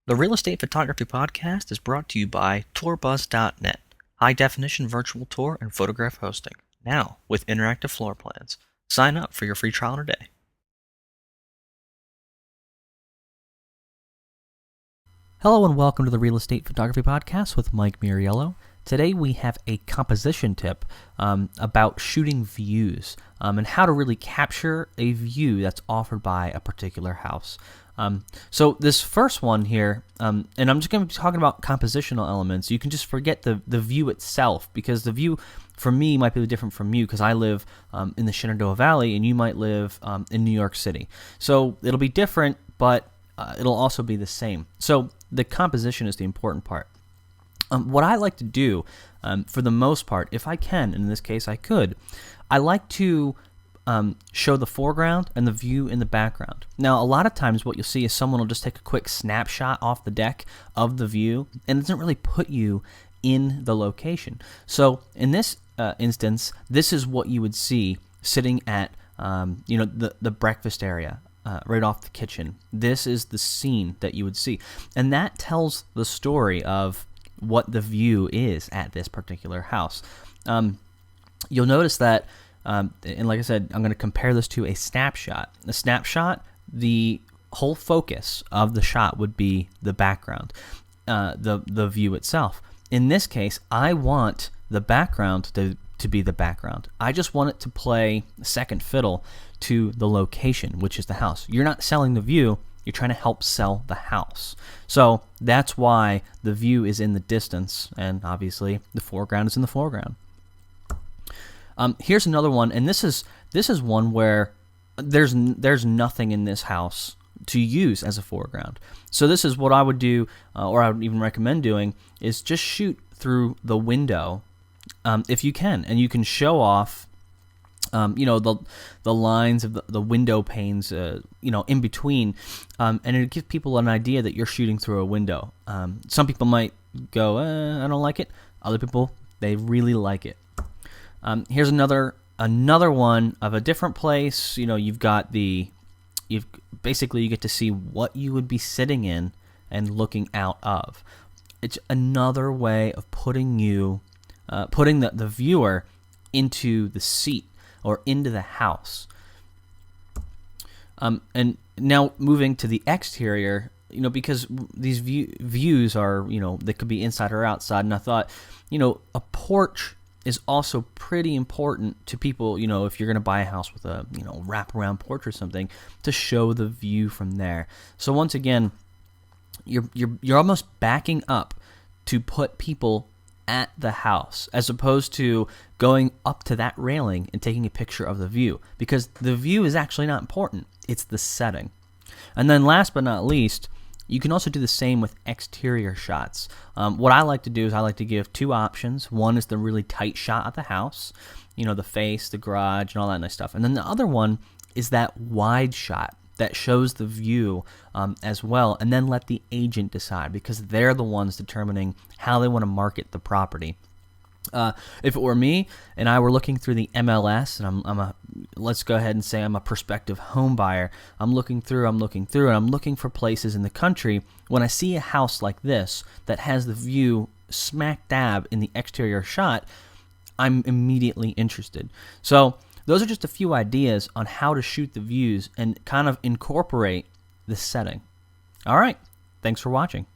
The Real Estate Photography Podcast is brought to you by tourbuzz.net, high-definition virtual tour and photograph hosting, now with interactive floor plans. Sign up for your free trial today. Hello and welcome to the Real Estate Photography Podcast with Mike Muriello. Today we have a composition tip about shooting views and how to really capture a view that's offered by a particular house. So this first one here, and I'm just going to be talking about compositional elements. You can just forget the view itself, because the view for me might be different from you, because I live in the Shenandoah Valley and you might live in New York City. So it'll be different, but it'll also be the same. So the composition is the important part. What I like to do, for the most part, if I can, and in this case I could, I like to show the foreground and the view in the background. Now, a lot of times what you'll see is someone will just take a quick snapshot off the deck of the view, and it doesn't really put you in the location. So in this instance, this is what you would see sitting at the breakfast area. Right off the kitchen. This is the scene that you would see. And that tells the story of what the view is at this particular house. You'll notice that, and like I said, I'm going to compare this to a snapshot. A snapshot, the whole focus of the shot would be the background, the view itself. In this case, I want the background to be the background. I just want it to play second fiddle to the location, which is the house. You're not selling the view, you're trying to help sell the house. So that's why the view is in the distance, and obviously the foreground is in the foreground. Here's another one, and this is one where there's nothing in this house to use as a foreground. So this is what I would do, or I would even recommend doing, is just shoot through the window if you can, and you can show off the lines of the window panes, in between, and it gives people an idea that you're shooting through a window. Some people might go, I don't like it. Other people, they really like it. Here's another one of a different place. You get to see what you would be sitting in and looking out of. It's another way of putting the viewer into the seat or into the house. And now moving to the exterior, because these views are, they could be inside or outside. And I thought, a porch is also pretty important to people, if you're going to buy a house with a, wraparound porch or something, to show the view from there. So once again, you're almost backing up to put people at the house, as opposed to going up to that railing and taking a picture of the view, because the view is actually not important. It's the setting. And then last but not least, you can also do the same with exterior shots. What I like to do is I like to give two options. One is the really tight shot of the house, the face, the garage, and all that nice stuff. And then the other one is that wide shot that shows the view as well, and then let the agent decide, because they're the ones determining how they want to market the property. If it were me and I were looking through the MLS, and let's go ahead and say I'm a prospective home buyer, I'm looking through, and I'm looking for places in the country. When I see a house like this that has the view smack dab in the exterior shot, I'm immediately interested. So those are just a few ideas on how to shoot the views and kind of incorporate the setting. All right, thanks for watching.